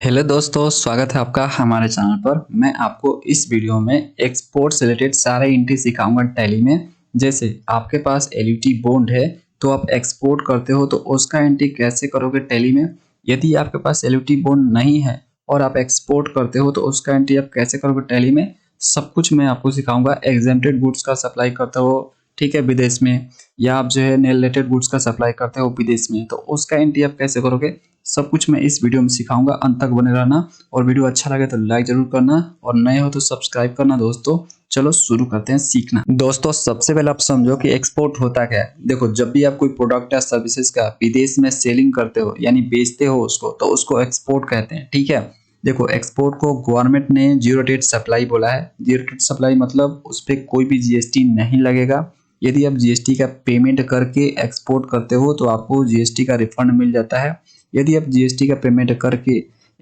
Hello दोस्तों, स्वागत है आपका हमारे चैनल पर। मैं आपको इस वीडियो में एक्सपोर्ट से रिलेटेड सारे एंट्री सिखाऊंगा टैली में। जैसे आपके पास एलयूटी बॉन्ड है तो आप एक्सपोर्ट करते हो तो उसका एंट्री कैसे करोगे टैली में। यदि आपके पास एलयूटी बॉन्ड नहीं है और आप एक्सपोर्ट करते हो तो उसका एंट्री आप कैसे करोगे टैली में, सब कुछ मैं आपको सिखाऊंगा। एग्जेम्प्टेड गुड्स का सप्लाई करते हो, ठीक है, विदेश में, या आप जो है रिलेटेड गुड्स का सप्लाई करते हो विदेश में, तो उसका एंट्री आप कैसे करोगे, सब कुछ मैं इस वीडियो में सिखाऊंगा। अंत तक बने रहना और वीडियो अच्छा लगे तो लाइक जरूर करना और नए हो तो सब्सक्राइब करना। दोस्तों चलो शुरू करते हैं सीखना। दोस्तों सबसे पहले आप समझो कि एक्सपोर्ट होता क्या है। देखो, जब भी आप कोई प्रोडक्ट या सर्विसेज का विदेश में सेलिंग करते हो यानी बेचते हो उसको, तो उसको एक्सपोर्ट कहते हैं, ठीक है। देखो, एक्सपोर्ट को गवर्नमेंट ने जीरो रेट सप्लाई बोला है। जीरो रेट सप्लाई मतलब उस पर कोई भी जीएसटी नहीं लगेगा। यदि आप जीएसटी का पेमेंट करके एक्सपोर्ट करते हो तो आपको जीएसटी का रिफंड मिल जाता है। यदि आप जीएसटी का पेमेंट करके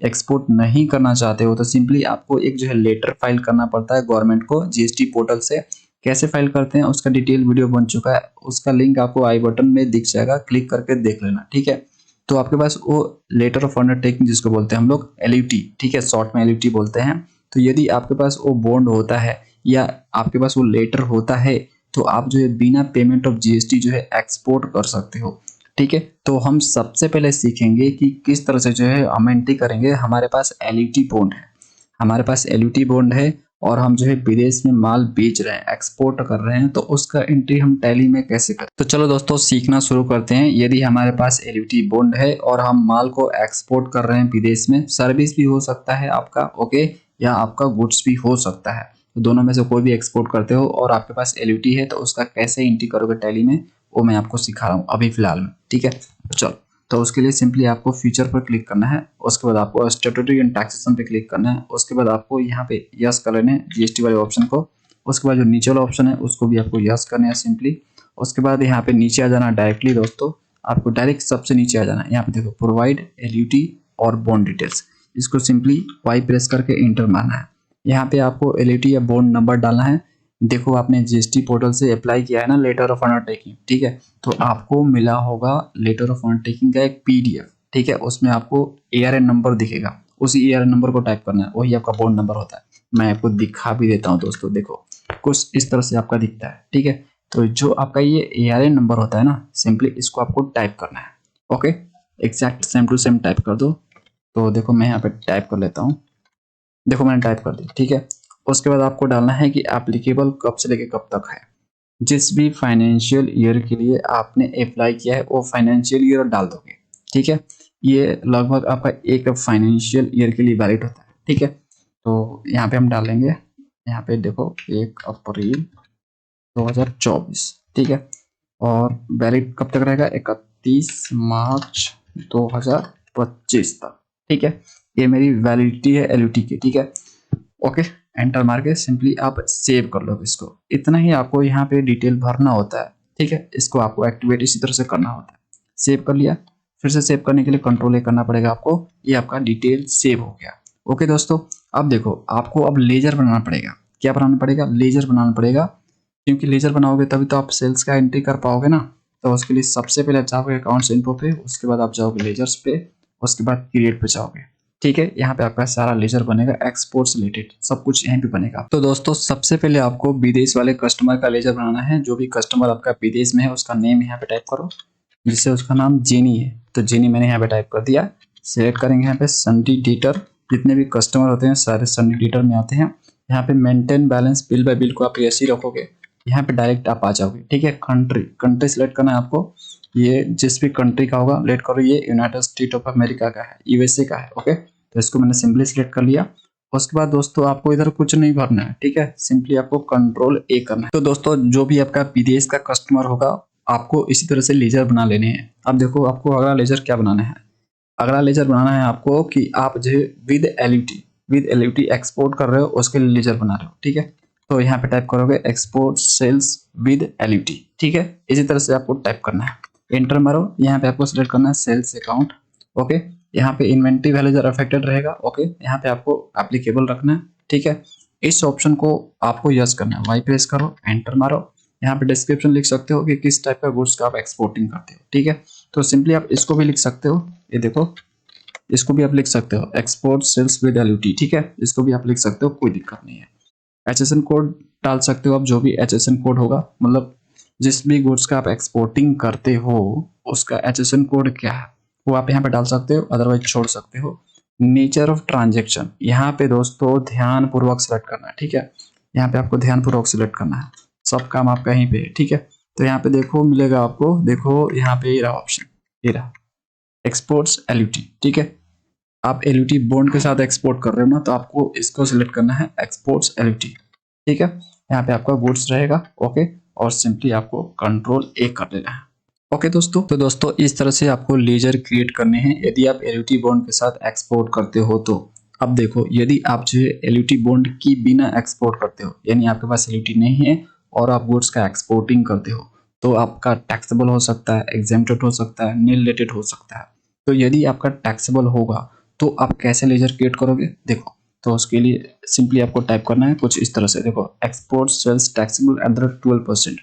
एक्सपोर्ट नहीं करना चाहते हो तो सिंपली आपको एक जो है लेटर फाइल करना पड़ता है गवर्नमेंट को जीएसटी पोर्टल से। कैसे फाइल करते हैं उसका डिटेल वीडियो बन चुका है, उसका लिंक आपको आई बटन में दिख जाएगा, क्लिक करके देख लेना, ठीक है। तो आपके पास वो लेटर ऑफ अंडरटेकिंग जिसको बोलते हैं हम लोग एलयूटी, ठीक है, शॉर्ट में एलयूटी बोलते हैं। तो यदि आपके पास वो बॉन्ड होता है या आपके पास वो लेटर होता है तो आप जो है बिना पेमेंट ऑफ जीएसटी जो है एक्सपोर्ट कर सकते हो, ठीक है। तो हम सबसे पहले सीखेंगे कि किस तरह से जो है हम एंट्री करेंगे। हमारे पास एलयूटी बॉन्ड है, हमारे पास एलयूटी बॉन्ड है और हम जो है विदेश में माल बेच रहे हैं, एक्सपोर्ट कर रहे हैं, तो उसका एंट्री हम टैली में कैसे करें। तो चलो दोस्तों सीखना शुरू करते हैं। यदि हमारे पास एलयूटी बॉन्ड है और हम माल को एक्सपोर्ट कर रहे हैं विदेश में, सर्विस भी हो सकता है आपका, ओके, या आपका गुड्स भी हो सकता है, तो दोनों में से कोई भी एक्सपोर्ट करते हो और आपके पास एलयूटी है तो उसका कैसे एंट्री करोगे टैली में, वो मैं आपको सिखा रहा हूँ अभी फिलहाल में, ठीक है। चलो, तो उसके लिए सिंपली आपको फीचर पर क्लिक करना है, उसके बाद आपको स्टैट्यूटरी एंड टैक्सेशन पे क्लिक करना है, उसके बाद आपको यहाँ पे यस कर लेना है जीएसटी वाले ऑप्शन को। उसके बाद जो नीचे वाला ऑप्शन है उसको भी आपको यस करना है सिंपली। उसके बाद यहाँ पे नीचे आ जाना डायरेक्टली। दोस्तों आपको डायरेक्ट सबसे नीचे आ जाना है, यहाँ पे देखो प्रोवाइड एलयूटी और बॉन्ड डिटेल्स, इसको सिंपली वाई प्रेस करके इंटर मारना है। यहाँ पे आपको एलयूटी या बॉन्ड नंबर डालना है। देखो, आपने जीएसटी पोर्टल से अप्लाई किया है ना लेटर ऑफ अंडरटेकिंग, ठीक है, तो आपको मिला होगा लेटर ऑफ अंडरटेकिंग का एक पीडीएफ, ठीक है। उसमें आपको एआरएन नंबर दिखेगा, उसी एआरएन नंबर को टाइप करना है, वही आपका बॉन्ड नंबर होता है। मैं आपको दिखा भी देता हूँ दोस्तों, देखो कुछ इस तरह से आपका दिखता है, ठीक है। तो जो आपका ये एआरएन नंबर होता है ना, सिंपली इसको आपको टाइप करना है, okay, exact same to same type कर दो। तो देखो मैं यहाँ पे टाइप कर लेता हूँ, देखो मैंने टाइप कर दी, ठीक है। उसके बाद आपको डालना है कि एप्लीकेबल कब से लेके कब तक है। जिस भी फाइनेंशियल ईयर के लिए आपने अप्लाई किया है वो फाइनेंशियल ईयर डाल दोगे, ठीक है। ये लगभग आपका एक फाइनेंशियल ईयर के लिए वैलिड होता है, ठीक है। तो यहाँ पे हम डालेंगे, यहाँ पे देखो 1 अप्रैल 2024, ठीक है, और वैलिड कब तक रहेगा, 31 मार्च 2025 तक, ठीक है। ये मेरी वैलिडिटी है एलयूटी की, ठीक है। ओके, एंटर मार के सिंपली आप सेव कर लो इसको। इतना ही आपको यहाँ पे डिटेल भरना होता है, ठीक है। इसको आपको एक्टिवेट इसी तरह से करना होता है। सेव कर लिया, फिर से सेव करने के लिए कंट्रोल ए करना पड़ेगा आपको। ये आपका डिटेल सेव हो गया। ओके दोस्तों, अब देखो आपको अब लेजर बनाना पड़ेगा। क्या बनाना पड़ेगा, लेजर बनाना पड़ेगा, क्योंकि लेजर बनाओगे तभी तो आप सेल्स का एंट्री कर पाओगे ना। तो उसके लिए सबसे पहले जाओगे अकाउंट्स इन्फो पे, उसके बाद आप जाओगे लेजर्स पे, उसके बाद क्रिएट पे जाओगे, ठीक है। यहाँ पे आपका सारा लेजर बनेगा, एक्सपोर्ट से रिलेटेड सब कुछ यहीं पे बनेगा। तो दोस्तों सबसे पहले आपको विदेश वाले कस्टमर का लेजर बनाना है। जो भी कस्टमर आपका विदेश में है उसका नेम यहाँ पे टाइप करो। जिससे उसका नाम जेनी है तो जेनी मैंने यहाँ पे टाइप कर दिया। सिलेक्ट करेंगे यहाँ पे संडी डेटर, जितने भी कस्टमर होते हैं सारे संडी डेटर में आते हैं। यहाँ पे maintain balance bill bye bill को आप ऐसे ही रखोगे, यहाँ पे डायरेक्ट आप आ जाओगे, ठीक है। कंट्री कंट्री सिलेक्ट करना है आपको, ये जिस भी कंट्री का होगा लेट करो, ये यूनाइटेड स्टेट ऑफ अमेरिका का है, यूएसए का है, ओके। तो इसको मैंने सिंपली सिलेक्ट कर लिया। उसके बाद दोस्तों आपको इधर कुछ नहीं भरना है, ठीक है, सिंपली आपको कंट्रोल ए करना है। तो दोस्तों जो भी आपका विदेश का कस्टमर होगा आपको इसी तरह से लेजर बना लेने हैं। अब देखो आपको अगला लेजर क्या बनाना है। अगला लेजर बनाना है आपको कि आप जो विद एलयूटी एक्सपोर्ट कर रहे हो उसके लिए लेजर बना रहे हो, ठीक है। तो यहाँ पे टाइप करोगे एक्सपोर्ट सेल्स विद एलयूटी, ठीक है। इसी तरह से आपको टाइप करना है, एंटर मारो। यहाँ पे आपको सिलेक्ट करना है सेल्स अकाउंट, ओके। यहाँ पे इन्वेंट्री वैल्यू जरा अफेक्टेड रहेगा, ओके। यहाँ पे आपको एप्लीकेबल रखना है, ठीक है। इस ऑप्शन को आपको यस करना है, वाई प्रेस करो, एंटर मारो। यहाँ पे डिस्क्रिप्शन लिख सकते हो कि किस टाइप का गुड्स का आप एक्सपोर्टिंग करते हो, ठीक है। तो सिंपली आप इसको भी लिख सकते हो, ये देखो इसको भी आप लिख सकते हो एक्सपोर्ट सेल्स विद एलयूटी, ठीक है, इसको भी आप लिख सकते हो, कोई दिक्कत नहीं है। एचएसएन कोड डाल सकते हो आप, जो भी एचएसएन कोड होगा, मतलब जिस भी गुड्स का आप एक्सपोर्टिंग करते हो उसका एचएसएन कोड क्या है वो आप यहाँ पे डाल सकते हो, अदरवाइज छोड़ सकते हो। नेचर ऑफ ट्रांजेक्शन यहाँ पे दोस्तों ध्यान पूर्वक सिलेक्ट करना है, ठीक है, यहाँ पे आपको ध्यान पूर्वक सिलेक्ट करना है, सब काम आपका यहीं पे है, ठीक है। तो यहाँ पे देखो मिलेगा आपको, देखो यहाँ पे ये रहा ऑप्शन, ये रहा एक्सपोर्ट्स एलयूटी, ठीक है। आप एलयूटी बॉन्ड के साथ एक्सपोर्ट कर रहे हो ना, तो आपको इसको सिलेक्ट करना है एक्सपोर्ट्स एलयूटी, ठीक है। यहाँ पे आपका गुड्स रहेगा, ओके, और सिंपली आपको कंट्रोल ए कर देना है। ओके दोस्तों, तो दोस्तों इस तरह से आपको लेजर क्रिएट करने हैं यदि आप एलयूटी बॉन्ड के साथ एक्सपोर्ट करते हो तो। अब देखो यदि आप जो है एलयूटी बॉन्ड की बिना एक्सपोर्ट करते हो, यानी आपके पास एलयूटी नहीं है और आप गुड्स का एक्सपोर्टिंग करते हो, तो आपका टैक्सेबल हो सकता है, एग्जेम्प्टेड हो सकता है, नील रेटेड हो सकता है। तो यदि आपका टैक्सेबल होगा तो आप कैसे लेजर क्रिएट करोगे, देखो, तो उसके लिए सिंपली आपको टाइप करना है कुछ इस तरह से, देखो export sales taxable at the rate 12%,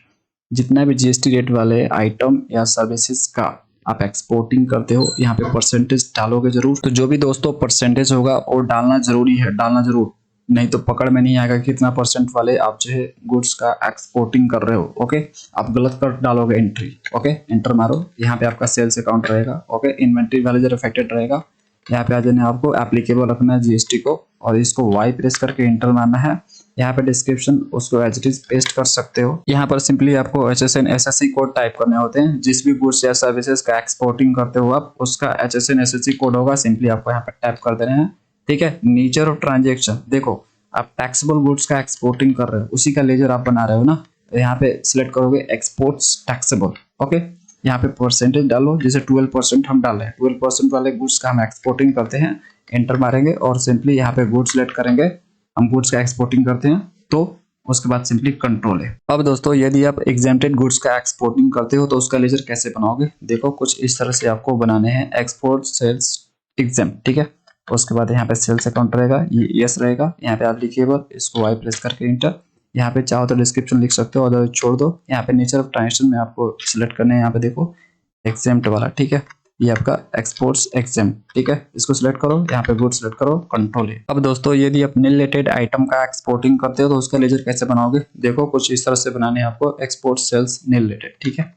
जितना भी जीएसटी रेट वाले आइटम या सर्विसेज का आप एक्सपोर्टिंग करते हो यहाँ पे परसेंटेज डालोगे जरूर। तो जो भी दोस्तों परसेंटेज होगा वो डालना जरूरी है, डालना जरूर, नहीं तो पकड़ में नहीं आएगा कितना परसेंट वाले आप जो है गुड्स का एक्सपोर्टिंग कर रहे हो। ओके, आप गलत कर डालोगे एंट्री, ओके, एंटर मारो, यहाँ पे आपका सेल्स अकाउंट रहेगा, ओके, इन्वेंट्री वैल्यू अफेक्टेड रहेगा, यहाँ पे आ जाना आपको एप्लीकेबल रखना है जीएसटी को, और इसको वाई प्रेस करके इंटर मारना है। यहाँ पे डिस्क्रिप्शन उसको एज इट इज पेस्ट कर सकते हो। यहाँ पर सिंपली आपको एचएसएन एसएससी कोड टाइप करने होते हैं, जिस भी गुड्स या सर्विसेज का एक्सपोर्टिंग करते हो आप उसका एचएसएन एसएससी कोड होगा, सिंपली आपको यहाँ पे टाइप कर देना है, ठीक है। नेचर ऑफ ट्रांजेक्शन, देखो आप टैक्सेबल गुड्स का एक्सपोर्टिंग कर रहे हो, उसी का लेजर आप बना रहे हो ना, तो यहाँ पे सिलेक्ट करोगे एक्सपोर्ट्स टैक्सेबल, ओके, यहाँ पे परसेंटेज डालो, जैसे 12% हम डाल रहे हैं, 12% वाले गुड्स का हम एक्सपोर्टिंग करते हैं, एंटर मारेंगे और सिंपली यहाँ पे गुड्स सिलेक्ट करेंगे, हम गुड्स का एक्सपोर्टिंग करते हैं, तो उसके बाद सिंपली कंट्रोल है। अब दोस्तों यदि आप एग्जेम्प्टेड गुड्स का एक्सपोर्टिंग करते हो तो उसका लेजर कैसे बनाओगे, देखो कुछ इस तरह से आपको बनाने हैं, एक्सपोर्ट सेल्स एग्जेम्प्ट, ठीक है। उसके बाद यहाँ पे सेल्स अकाउंट रहेगा, ये यस रहेगा, यहाँ पे एप्लीकेबल, इसको वाई प्रेस करके इंटर, यहाँ पे चाहो तो डिस्क्रिप्शन लिख सकते हो, अदरवाइज छोड़ दो। यहाँ पे नेचर ऑफ ट्रांजेक्शन में आपको सिलेक्ट करना है, यहाँ पे देखो एग्जेम्प्ट वाला, ठीक है, ये आपका एक्सपोर्ट्स एग्जेम्प्ट, ठीक है, इसको सिलेक्ट करो, यहाँ पे गुड सिलेक्ट करो, कंट्रोल है। अब दोस्तों यदि आप नील रेटेड आइटम का एक्सपोर्टिंग करते हो तो उसका लेजर कैसे बनाओगे, देखो कुछ इस तरह से बनाने हैं आपको, एक्सपोर्ट सेल्स नील रेटेड, ठीक है।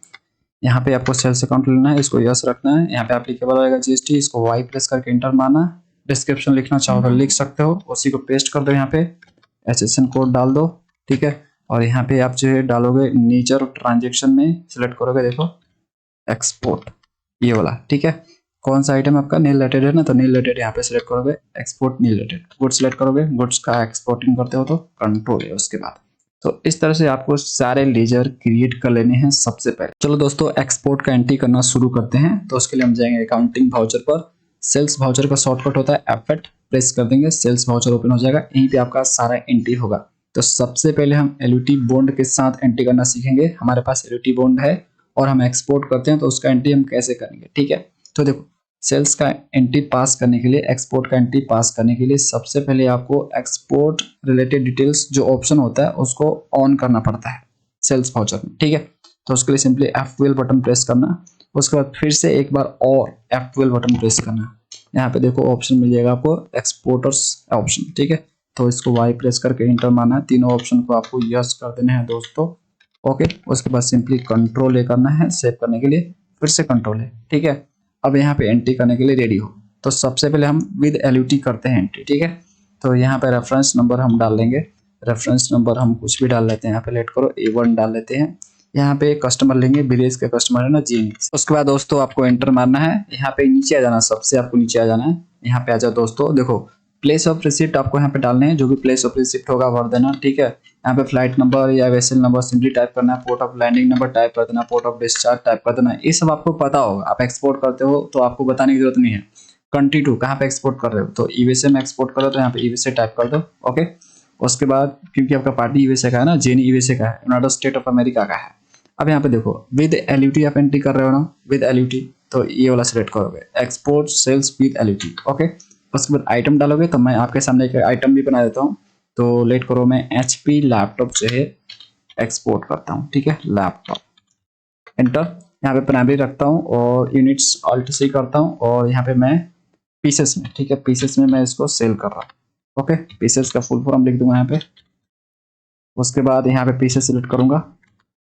यहाँ पे आपको सेल्स अकाउंट लेना है, इसको यस रखना है, यहाँ पे एप्लीकेबल रहेगा जीएसटी, इसको वाई प्रेस करके इंटर मारना, डिस्क्रिप्शन लिखना चाहो तो लिख सकते हो, उसी को पेस्ट कर दो, यहाँ पे एसएसएन कोड डाल दो, ठीक है। और यहाँ पे आप जो है डालोगे नेचर ऑफ ट्रांजेक्शन में सिलेक्ट करोगे, देखो एक्सपोर्ट, ये वाला, ठीक है। कौन सा आइटम आपका नील रेटेड है ना, तो नील रेटेड यहाँ पे सिलेक्ट करोगे, export nil rated, goods select करोगे, गुड्स का एक्सपोर्टिंग करते हो तो कंट्रोल है उसके बाद। तो इस तरह से आपको सारे लेजर क्रिएट कर लेने हैं सबसे पहले। चलो दोस्तों एक्सपोर्ट का एंट्री करना शुरू करते हैं, तो उसके लिए हम जाएंगे अकाउंटिंग वाउचर पर, सेल्स वाउचर का शॉर्टकट होता है F8, प्रेस कर देंगे, सेल्स वाउचर ओपन हो जाएगा, यहीं पे आपका सारा एंट्री होगा। तो सबसे पहले हम एलयूटी बॉन्ड के साथ एंट्री करना सीखेंगे, हमारे पास एलयूटी बॉन्ड है और हम एक्सपोर्ट करते हैं, तो उसका एंट्री हम कैसे करेंगे, ठीक है। तो देखो सेल्स का एंट्री पास करने के लिए, एक्सपोर्ट का एंट्री पास करने के लिए सबसे पहले आपको एक्सपोर्ट रिलेटेड डिटेल्स जो ऑप्शन होता है उसको ऑन करना पड़ता है सेल्स वाउचर में, ठीक है। तो उसके लिए सिंपली F12 बटन प्रेस करना, उसके बाद फिर से एक बार और F12 बटन प्रेस करना, यहाँ पे देखो ऑप्शन मिल जाएगा आपको एक्सपोर्टर्स ऑप्शन, ठीक है। तो इसको वाई प्रेस करके इंटर मारना है, तीनों ऑप्शन को आपको यस कर देने हैं दोस्तों, ओके। उसके बाद सिंपली कंट्रोल ए करना है, सेव करने के लिए फिर से कंट्रोल ए, ठीक है। अब यहाँ पे एंट्री करने के लिए रेडी हो, तो सबसे पहले हम विद एलयूटी करते हैं एंट्री, ठीक है। तो यहाँ पे रेफरेंस नंबर हम डाल लेंगे, रेफरेंस नंबर हम कुछ भी डाल लेते हैं, यहाँ पे लेट करो A1 डाल लेते हैं, यहाँ पे कस्टमर लेंगे, विलेज का कस्टमर है ना जी। उसके बाद दोस्तों आपको एंटर मारना है, यहाँ पे नीचे आ जाना, सबसे आपको नीचे आ जाना है, यहाँ पे आ जाओ दोस्तों, देखो प्लेस ऑफ रिसिप्ट आपको यहाँ पे डालने हैं, जो भी प्लेस ऑफ रिसिप्ट होगा भर देना, ठीक है। यहाँ पे फ्लाइट नंबर या वेसल नंबर सिंपली टाइप करना है, port of landing number type कर देना, पोर्ट ऑफ डिस्चार्ज टाइप कर देना, ये सब आपको पता होगा, आप एक्सपोर्ट करते हो तो आपको बताने की जरूरत नहीं है। कंट्री टू कहाँ पे एक्सपोर्ट कर रहे हो, तो यूएसए में एक्सपोर्ट कर रहे हो तो यहाँ पे यूएसए टाइप कर दो, ओके। उसके बाद क्योंकि आपका पार्टी यूएसए का है ना, जेनी यूएसए का है, यूनाइटेड स्टेट ऑफ अमेरिका का है। अब यहाँ पे देखो विद एलयूटी आप एंट्री कर रहे हो ना, विद एलयूटी, तो ये वाला सिलेक्ट करोगे, export sales with LUT, okay. उसके बाद आइटम डालोगे, तो मैं आपके सामने एक आइटम भी बना देता हूँ, तो लेट करो, मैं HP लैपटॉप से एक्सपोर्ट करता हूँ, ठीक है, लैपटॉप, एंटर। यहाँ पे प्राइमरी रखता हूँ और यूनिट्स Alt C करता हूँ, और यहाँ पे मैं पीसेस में, ठीक है, पीसेस में मैं इसको सेल कर रहा हूँ। ओके, पीसेस का फुल फॉर्म लिख दूंगा यहाँ पे। उसके बाद यहाँ पे पीसेस सिलेक्ट करूंगा।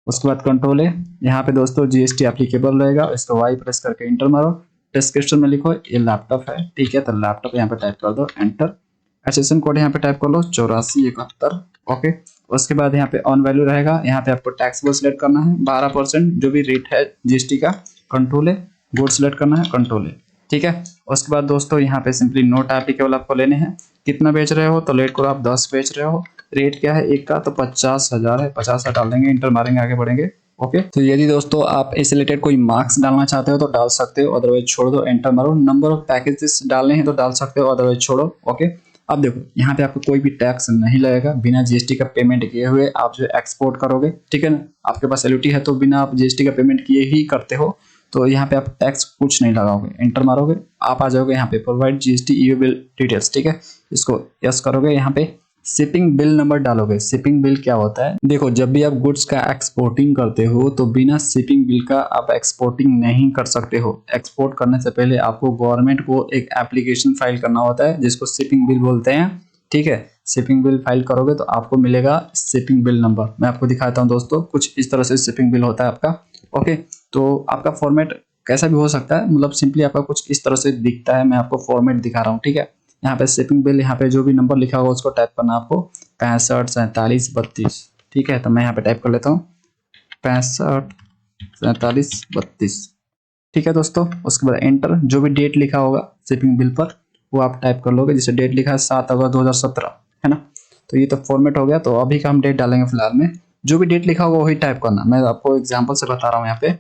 उसके बाद कंट्रोल है, यहाँ पे दोस्तों जीएसटी एप्लीकेबल रहेगा, इसको वाई प्रेस करके इंटर मारो। डिस्क्रिप्शन में लिखो ये लैपटॉप है, ठीक है, तो लैपटॉप यहाँ पे टाइप कर दो, एंटर। एसएसएन कोड यहाँ पे टाइप कर लो 8471। ओके, उसके बाद यहाँ पे ऑन वैल्यू रहेगा, यहाँ पे आपको टैक्सेबल सिलेक्ट करना है 12% जो भी रेट है जीएसटी का, कंट्रोल है। गुड सिलेक्ट करना है, कंट्रोल है, ठीक है। उसके बाद दोस्तों यहाँ पे सिंपली नोट एप्लीकेबल आपको लेने हैं। कितना बेच रहे हो, तो लेट करो आप 10 बेच रहे हो। रेट क्या है एक का, तो 50,000 है, 50 डाल देंगे, इंटर मारेंगे, आगे बढ़ेंगे। ओके, तो यदि दोस्तों आप इस रिलेटेड कोई मार्क्स डालना चाहते हो तो डाल सकते हो, अदरवाइज छोड़ दो, एंटर मारो। नंबर ऑफ पैकेजेस डालने हैं तो डाल सकते हो, अदरवाइज छोड़ो। ओके, अब देखो यहाँ पे आपको कोई भी टैक्स नहीं लगेगा, बिना जीएसटी का पेमेंट किए हुए आप जो एक्सपोर्ट करोगे, ठीक है ना। आपके पास एलयूटी है तो बिना आप जीएसटी का पेमेंट किए ही करते हो, तो यहाँ पे आप टैक्स कुछ नहीं लगाओगे, एंटर मारोगे, आप आ जाओगे यहाँ पे provide GST EO bill details, ठीक है, इसको यस करोगे। यहाँ पे शिपिंग बिल नंबर डालोगे। शिपिंग बिल क्या होता है, देखो जब भी आप गुड्स का एक्सपोर्टिंग करते हो तो बिना शिपिंग बिल का आप एक्सपोर्टिंग नहीं कर सकते हो। एक्सपोर्ट करने से पहले आपको गवर्नमेंट को एक एप्लीकेशन फाइल करना होता है जिसको शिपिंग बिल बोलते हैं, ठीक है। शिपिंग बिल फाइल करोगे तो आपको मिलेगा शिपिंग बिल नंबर। मैं आपको दिखाता हूँ दोस्तों, कुछ इस तरह से शिपिंग बिल होता है आपका। ओके, तो आपका फॉर्मेट कैसा भी हो सकता है, मतलब सिंपली आपका कुछ इस तरह से दिखता है। मैं आपको फॉर्मेट दिखा रहा हूँ, ठीक है। यहाँ पे शिपिंग बिल, यहाँ पे जो भी नंबर लिखा होगा उसको टाइप करना आपको, 65 47 32, ठीक है। तो मैं यहाँ पे टाइप कर लेता हूँ 65 47 32, ठीक है दोस्तों। उसके बाद एंटर, जो भी डेट लिखा होगा शिपिंग बिल पर वो आप टाइप कर लोगे। जैसे डेट लिखा है 7 अगस्त 2017, है ना। तो ये तो फॉर्मेट हो गया। तो अभी का हम डेट डालेंगे फिलहाल में, जो भी डेट लिखा होगा वही टाइप करना। मैं आपको एग्जाम्पल से बता रहा हूँ, यहाँ पे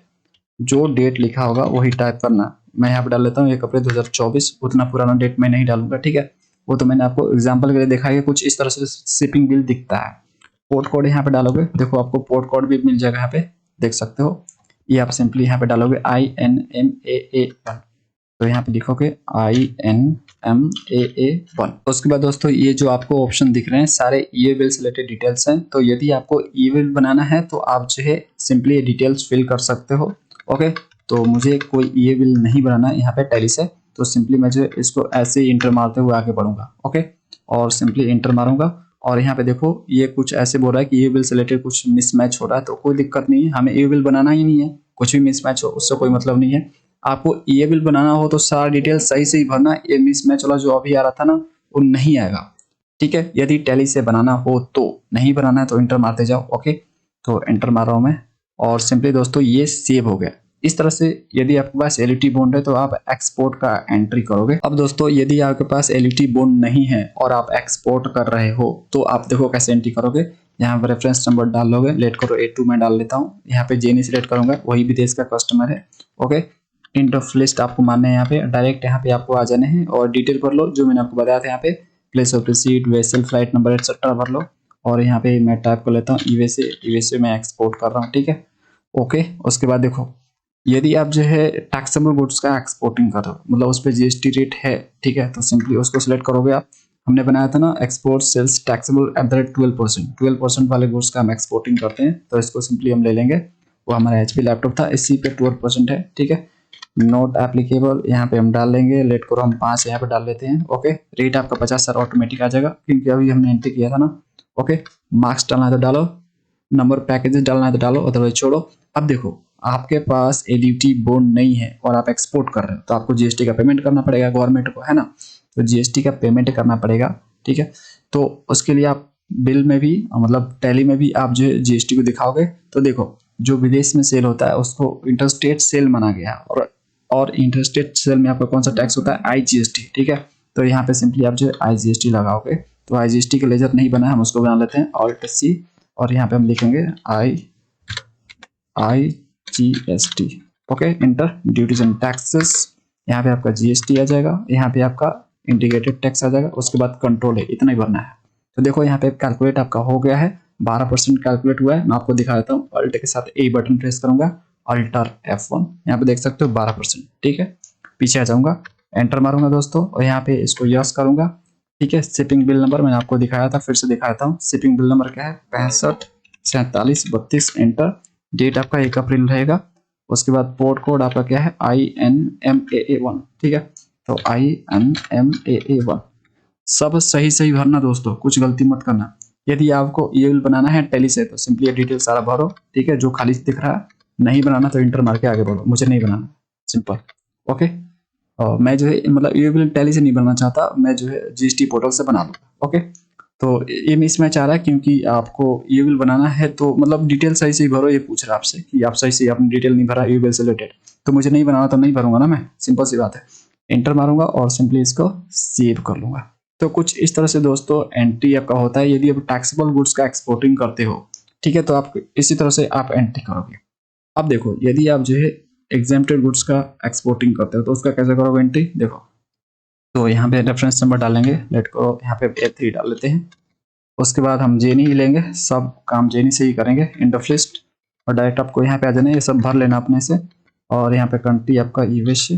जो डेट लिखा होगा वही टाइप करना। मैं यहाँ पे डाल लेता हूँ 1 अप्रैल 2024, उतना पुराना डेट मैं नहीं डालूंगा, ठीक है। वो तो मैंने आपको एग्जाम्पल के लिए दिखाया है। कुछ इस तरह से शिपिंग बिल दिखता है। पोर्ट कोड यहाँ पे डालोगे, देखो आपको पोर्ट कोड भी मिल जाएगा, यहाँ पे देख सकते हो। ये आप सिंपली यहाँ पे डालोगे INMAA1, तो यहाँ पे लिखोगे INMAA1। उसके बाद दोस्तों ये जो आपको ऑप्शन दिख रहे हैं सारे ई बिल से रिलेटेड डिटेल्स हैं। तो यदि आपको ई बिल बनाना है तो आप जो है सिंपली ये डिटेल्स फिल कर सकते हो। ओके, तो मुझे कोई ई बिल नहीं बनाना यहाँ पे टैली से, तो सिंपली मैं जो इसको ऐसे ही इंटर मारते हुए आगे बढ़ूंगा। ओके, और सिंपली इंटर मारूंगा। और यहाँ पे देखो ये कुछ ऐसे बोल रहा है कि ई बिल से रिलेटेड कुछ मिसमैच हो रहा है, तो कोई दिक्कत नहीं है, हमें ई बिल बनाना ही नहीं है। कुछ भी मिसमैच हो उससे कोई मतलब नहीं है। आपको ई बिल बनाना हो तो सारा डिटेल सही से ही भरना। ये मिसमैच वाला जो अभी आ रहा था ना वो नहीं आएगा, ठीक है। यदि टैली से बनाना हो तो, नहीं बनाना है तो इंटर मारते जाओ। ओके, तो एंटर मार रहा हूँ मैं, और सिंपली दोस्तों ये सेव हो गया। इस तरह से यदि आपके पास एलयूटी बॉन्ड है तो आप एक्सपोर्ट का एंट्री करोगे। अब दोस्तों यदि आपके पास एलयूटी बॉन्ड नहीं है और आप एक्सपोर्ट कर रहे हो तो आप देखो कैसे एंट्री करोगे। यहाँ पर रेफरेंस नंबर डाल लोगे, लेट करो A2 में डाल लेता हूँ। यहाँ पे जेनी सिलेक्ट करूंगा, वही विदेश का कस्टमर है। ओके, इंट ऑफ लिस्ट आपको मानना है, यहाँ पे डायरेक्ट यहाँ पे आपको आ जाने हैं और डिटेल भर लो जो मैंने आपको बताया था। यहाँ पे place of receipt, vessel, flight number etcetera भर लो। और यहाँ पे मैं टाइप कर लेता हूँ यूएसए में एक्सपोर्ट कर रहा हूँ, ठीक है। ओके, उसके बाद देखो यदि आप जो है टैक्सेबल गुड्स का एक्सपोर्टिंग कर रहे हो, मतलब उस पर जीएसटी रेट है, ठीक है, तो सिंपली उसको सिलेक्ट करोगे आप। हमने बनाया था ना export sales taxable at the rate 12% वाले गुड्स का हम एक्सपोर्टिंग करते हैं, तो इसको सिंपली हम ले लेंगे। वो हमारा HP लैपटॉप था, इसी पे 12% है, ठीक है। नोट एप्लीकेबल यहाँ पे हम डाल लेंगे, लेट करो हम 5 यहाँ पे डाल लेते हैं। ओके, रेट आपका 50 सर ऑटोमेटिक आ जाएगा क्योंकि अभी हमने एंट्री किया था ना। ओके, मार्क्स डालना है तो डालो, नंबर पैकेजेस डालना है तो डालो, अदरवाइज छोड़ो। अब देखो आपके पास एलयूटी बॉन्ड नहीं है और आप एक्सपोर्ट कर रहे हो तो आपको जीएसटी का पेमेंट करना पड़ेगा गवर्नमेंट को, है ना। तो जीएसटी का पेमेंट करना पड़ेगा, ठीक है। तो उसके लिए आप बिल में भी, मतलब टैली में भी आप जो है जीएसटी को दिखाओगे। तो देखो जो विदेश में सेल होता है उसको इंटरस्टेट सेल माना गया, और इंटरस्टेट सेल में आपका कौन सा टैक्स होता है, IGST, ठीक है। तो यहाँ पे सिंपली आप जो है IGST लगाओगे। तो IGST का लेजर नहीं बना, हम उसको बना लेते हैं Alt+C, और यहाँ पे हम लिखेंगे IGST। Okay, inter, duties and taxes, यहाँ पे आपका GST आ जाएगा, यहाँ पे आपका इंटीग्रेटेड टैक्स आ जाएगा, उसके बाद कंट्रोल है, इतना ही भरना है। तो देखो यहाँ पे कैलकुलेट आपका हो गया है, 12% कैलकुलेट हुआ है। मैं आपको दिखा देता हूँ, अल्ट के साथ A बटन प्रेस करूंगा, अल्टर F1, यहाँ पे देख सकते हो 12%, ठीक है। पीछे आ जाऊंगा, एंटर मारूंगा दोस्तों, और यहाँ पे इसको यस करूंगा, ठीक है। शिपिंग बिल नंबर मैंने आपको दिखाया था, फिर से दिखाता हूँ। शिपिंग बिल नंबर क्या है, 65 47 32, एंटर। डेट आपका 1 अप्रैल रहेगा। उसके बाद पोर्ट कोड आपका क्या है, INMAA1, ठीक है। तो INMAA1 सब सही सही भरना दोस्तों, कुछ गलती मत करना। यदि आपको ये बिल बनाना है टैली से तो सिंपली ये डिटेल सारा भरो, ठीक है, जो खाली दिख रहा है। नहीं बनाना तो इंटर मार के आगे बढ़ो, मुझे नहीं बनाना, सिंपल। ओके, और मैं जो है मतलब ये बिल टैली से नहीं बनना चाहता, मैं जो है GST पोर्टल से बना लूँगा। ओके, तो ये मिस मैच आ रहा है क्योंकि आपको ये बिल बनाना है तो मतलब डिटेल सही सही भरो। ये पूछ रहा है आपसे कि आप सही से अपनी डिटेल नहीं भरा ये बिल से रिलेटेड, तो मुझे नहीं बनाना तो नहीं भरूंगा ना मैं, सिंपल सी बात है। इंटर मारूंगा और सिंपली इसको सेव कर लूंगा। तो कुछ इस तरह से दोस्तों एंट्री आपका होता है यदि आप टैक्सेबल गुड्स का एक्सपोर्टिंग करते हो, ठीक है, तो आप इसी तरह से आप एंट्री करोगे। अब देखो यदि आप जो है एग्जेम्प्टेड गुड्स का एक्सपोर्टिंग करते हो तो उसका कैसे करोगे एंट्री, देखो। तो यहाँ पे रेफरेंस नंबर डालेंगे, लेट को यहाँ पे A3 डाल लेते हैं। उसके बाद हम जेनी ही लेंगे, सब काम जेनी से ही करेंगे, इंड ऑफ लिस्ट, और डायरेक्ट आपको यहाँ पे आ जाना है, ये सब भर लेना अपने से। और यहाँ पे कंट्री आपका यूएस,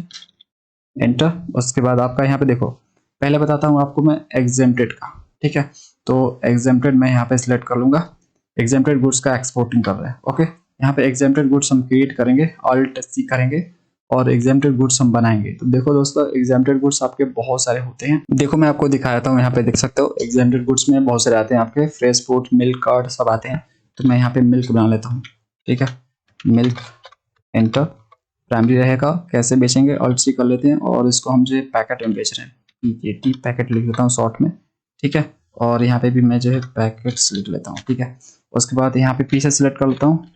एंटर। उसके बाद आपका यहाँ पे देखो, पहले बताता हूँ आपको मैं एग्जेम्प्टेड का, ठीक है। तो एग्जेम्प्टेड मैं यहाँ पे सिलेक्ट कर लूंगा, एग्जेम्प्टेड गुड्स का एक्सपोर्टिंग कर रहे हैं। ओके, यहाँ पे एग्जेम्प्टेड गुड्स हम क्रिएट करेंगे, ऑल्ट C करेंगे और एग्जेम्प्टेड गुड्स हम बनाएंगे। तो देखो दोस्तों एग्जेम्प्टेड गुड्स आपके बहुत सारे होते हैं, देखो मैं आपको दिखाता हूँ, यहाँ पे देख सकते हो एग्जेम्प्टेड गुड्स में बहुत सारे आते हैं आपके, फ्रेश फूड, मिल्क कार्ड सब आते हैं। तो मैं यहाँ पे मिल्क बना लेता हूँ, ठीक है, मिल्क, एंटर। प्राइमरी रहेगा, कैसे बेचेंगे ऑल्ट C कर लेते हैं और इसको हम जो है पैकेट में बेच रहे हैं, PKT पैकेट लिख लेता हूँ शॉर्ट में, ठीक है। और यहाँ पे भी मैं जो है पैकेट्स लिख लेता हूँ, ठीक है। उसके बाद यहाँ पे पीसेस सिलेक्ट कर लेता हूँ,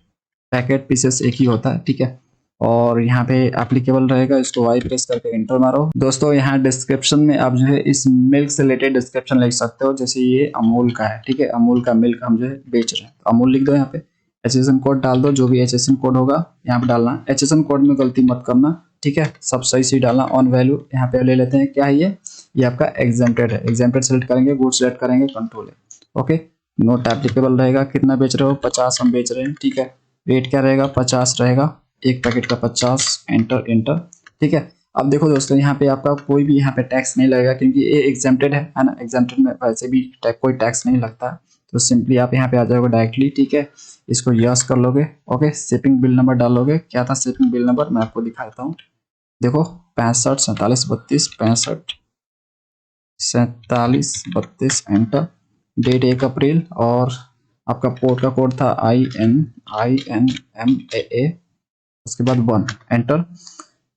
पैकेट पीसेस एक ही होता है, ठीक है। और यहाँ पे एप्लीकेबल रहेगा, इसको Y प्रेस करके इंटर मारो। दोस्तों यहाँ डिस्क्रिप्शन में आप जो है इस मिल्क से रिलेटेड डिस्क्रिप्शन लिख सकते हो, जैसे ये अमूल का है, ठीक है, अमूल का मिल्क हम जो है बेच रहे हैं, तो अमूल लिख दो। यहाँ पे HSN कोड डाल दो, जो भी HSN कोड होगा यहाँ पे डालना। HSN कोड में गलती मत करना, ठीक है, सब सही सही डालना। ऑन वैल्यू यहाँ पे ले लेते हैं, क्या है ये आपका एग्जेम्प्टेड है, एग्जेम्प्टेड सेलेक्ट करेंगे, गुड सेलेक्ट करेंगे, कंट्रोल है। ओके, नोट एप्लीकेबल रहेगा, कितना बेच रहे हो, 50 हम बेच रहे हैं, ठीक है। रेट क्या रहेगा, 50 रहेगा, एक पैकेट का 50, एंटर एंटर, ठीक है। अब देखो दोस्तों यहाँ पे आपका कोई भी यहाँ पे टैक्स नहीं लगेगा क्योंकि ये एग्जेम्प्टेड है ना, एग्जेम्प्टेड में वैसे भी कोई टैक्स नहीं लगता। तो सिंपली आप यहाँ पे आ जाओगे डायरेक्टली, ठीक है, इसको यस कर लोगे। ओके, शिपिंग बिल नंबर डालोगे, क्या था शिपिंग बिल नंबर मैं आपको दिखाता हूँ, देखो 65 47 32, 65 47 32, एंटर। डेट 1 अप्रैल और आपका पोर्ट का कोड था INMAA, उसके बाद 1, एंटर।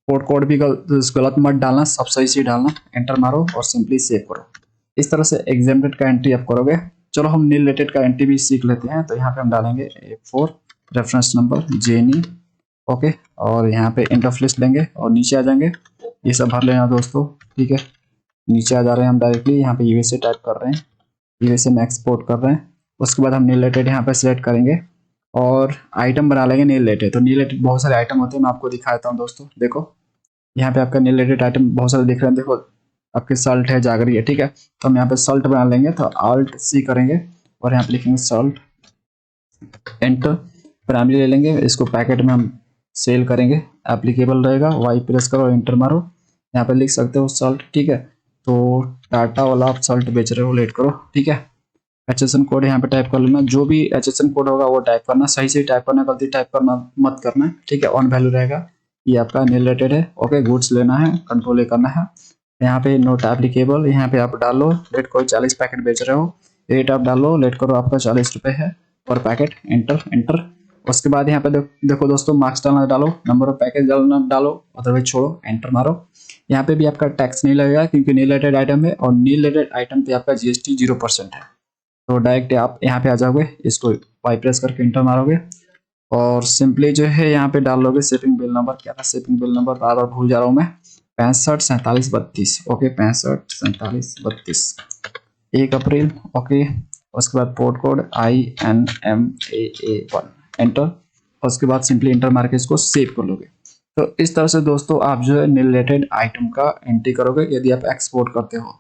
पोर्ट कोड भी गलत मत डालना, सब सही से डालना, एंटर मारो और सिंपली सेव करो। इस तरह से एग्जेम्प्टेड का एंट्री आप करोगे। चलो हम नील रिलेटेड का एंट्री भी सीख लेते हैं। तो यहाँ पे हम डालेंगे A4, reference number jenny, okay, और यहाँ पे एंड ऑफ लिस्ट लेंगे और नीचे आ जाएंगे, ये सब भर लेना दोस्तों, ठीक है। नीचे आ जा रहे हैं हम डायरेक्टली, यहाँ पे USA टाइप कर रहे हैं, USA में एक्सपोर्ट कर रहे हैं। उसके बाद हम नील रिलेटेड यहाँ पे सिलेक्ट करेंगे और आइटम बना लेंगे नील रिलेटेड। तो नील रिलेटेड बहुत सारे आइटम होते हैं, मैं आपको दिखा देता हूँ दोस्तों। देखो यहाँ पे आपका नील रिलेटेड आइटम बहुत सारे दिख रहे हैं, देखो आपके सल्ट है, जागरी है, ठीक है। तो हम यहाँ पे सल्ट बना लेंगे, तो ऑल्ट C करेंगे और यहाँ पे लिखेंगे सल्ट, एंटर। प्राइमरी ले लेंगे, इसको पैकेट में हम सेल करेंगे, एप्लीकेबल रहेगा, Y प्रेस करो, एंटर मारो, यहाँ पे लिख सकते हो सल्ट, ठीक है। तो टाटा वाला आप सल्ट बेच रहे हो, लेट करो, ठीक है। HSN कोड यहाँ पे टाइप कर लेना, जो भी HSN कोड होगा वो टाइप करना, सही से टाइप करना, गलती टाइप करना मत करना, ठीक है। ऑन वैल्यू रहेगा, ये आपका नील रिलेटेड है। ओके, गुड्स लेना है, कंट्रोल करना है, यहाँ पे नोट एप्लीकेबल, यहाँ पे आप डालो, लेट करो 40 पैकेट बेच रहे हो, रेट आप डालो, लेट करो आपका 40 रुपए है पर पैकेट, एंटर एंटर। उसके बाद यहाँ पे देखो दोस्तों मार्क्स डालना डालो, नंबर ऑफ पैकेज डालना डालो, अदरवाइज छोड़ो, एंटर मारो। यहाँ पे भी आपका टैक्स नहीं लगेगा क्योंकि नील रिलेटेड आइटम है और नील रिलेटेड आइटम पे आपका GST 0% है। तो डायरेक्ट आप यहाँ पे आ जाओगे, इसको Y प्रेस करके इंटर मारोगे और सिंपली जो है यहाँ पे डाल लोगे शिपिंग बिल नंबर, क्या था शिपिंग बिल नंबर, बार बार भूल जा रहा हूँ मैं, 65 47 32, ओके 65 47 32, 1 अप्रैल, ओके। उसके बाद पोर्ट कोड INMAA1, एंटर। उसके बाद सिंपली इंटर मार के इसको सेव कर लोगे। तो इस तरह से दोस्तों आप जो है नील रिलेटेड आइटम का एंट्री करोगे यदि आप एक्सपोर्ट करते हो।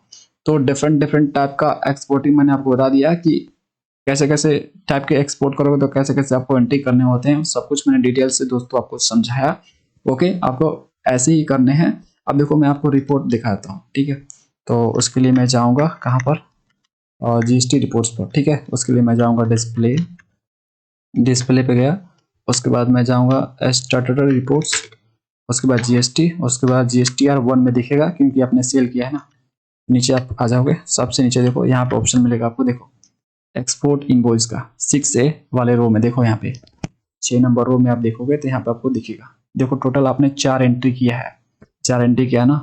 तो डिफरेंट डिफरेंट टाइप का एक्सपोर्टिंग मैंने आपको बता दिया कि कैसे कैसे टाइप के एक्सपोर्ट करोगे, तो कैसे कैसे आपको एंट्री करने होते हैं, सब कुछ मैंने डिटेल से दोस्तों आपको समझाया। ओके, आपको ऐसे ही करने हैं। अब देखो मैं आपको रिपोर्ट दिखाता हूँ, ठीक है। तो उसके लिए मैं जाऊँगा कहाँ पर, GST रिपोर्ट्स पर, ठीक है। उसके लिए मैं जाऊँगा डिस्प्ले पे गया, उसके बाद मैं जाऊँगा स्टैट्यूटरी रिपोर्ट्स उसके बाद जीएसटी, उसके बाद जीएसटीआर 1 में दिखेगा क्योंकि आपने सेल किया है ना। नीचे आप आ जाओगे, सबसे नीचे देखो यहाँ पे ऑप्शन मिलेगा आपको, देखो एक्सपोर्ट इनवॉइस का 6A वाले रो में देखो, यहाँ पे 6 नंबर रो में आप देखोगे तो यहाँ पे आपको दिखेगा। देखो टोटल आपने 4 एंट्री किया है, 4 एंट्री किया ना।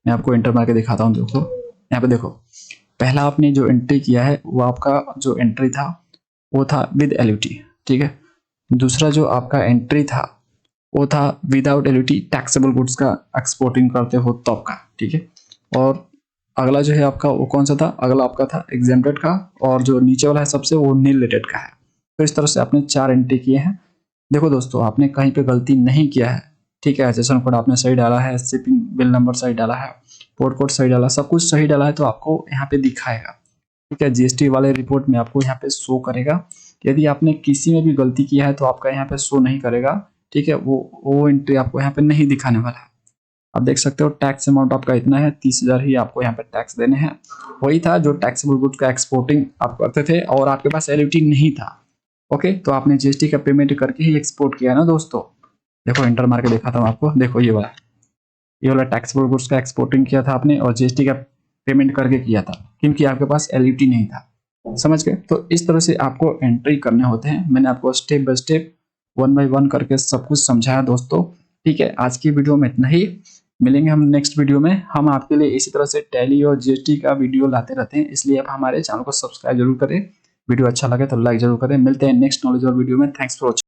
मैं आपको एंटर मार के दिखाता हूँ। देखो यहाँ पे देखो, पहला आपने जो एंट्री किया है वो आपका जो एंट्री था वो था विद एलयूटी, ठीक है। दूसरा जो आपका एंट्री था वो था विदाउट एलयूटी टैक्सेबल गुड्स का एक्सपोर्टिंग करते हो तब का, ठीक है। और अगला जो है आपका वो कौन सा था, अगला आपका था एग्जेम्प्टेड का, और जो नीचे वाला है सबसे वो नील रिलेटेड का है। तो इस तरह से आपने 4 एंट्री किए हैं। देखो दोस्तों, आपने कहीं पे गलती नहीं किया है, ठीक है। सेशन कोड आपने सही डाला है, शिपिंग बिल नंबर सही डाला है, पोर्ट कोड सही डाला, सब कुछ सही डाला है तो आपको यहाँ पे दिखाएगा, ठीक है। जीएसटी वाले रिपोर्ट में आपको यहाँ पे शो करेगा। यदि आपने किसी में भी गलती किया है तो आपका यहाँ पे शो नहीं करेगा, ठीक है। वो एंट्री आपको यहाँ पे नहीं दिखाने वाला है। आप देख सकते हो टैक्स अमाउंट आपका इतना है, 30,000 ही आपको यहाँ पे टैक्स देने हैं। वही था जो टैक्सेबल गुड्स का एक्सपोर्टिंग आप करते थे और आपके पास एलयूटी नहीं था। ओके, तो आपने जीएसटी का पेमेंट करके ही एक्सपोर्ट किया ना दोस्तों। देखो इंटर मार के दिखाता हूँ आपको, देखो ये वाला टैक्सेबल गुड्स का एक्सपोर्टिंग किया था आपने और जीएसटी का पेमेंट करके किया था, क्योंकि आपके पास एलयूटी नहीं था। समझ गए? तो इस तरह से आपको एंट्री करने होते हैं। मैंने आपको स्टेप बाय स्टेप 1 बाय 1 करके सब कुछ समझाया दोस्तों, ठीक है। आज की वीडियो में इतना ही, मिलेंगे हम नेक्स्ट वीडियो में। हम आपके लिए इसी तरह से टैली और जीएसटी का वीडियो लाते रहते हैं, इसलिए आप हमारे चैनल को सब्सक्राइब जरूर करें। वीडियो अच्छा लगे तो लाइक जरूर करें। मिलते हैं नेक्स्ट नॉलेज और वीडियो में। Thanks for watching.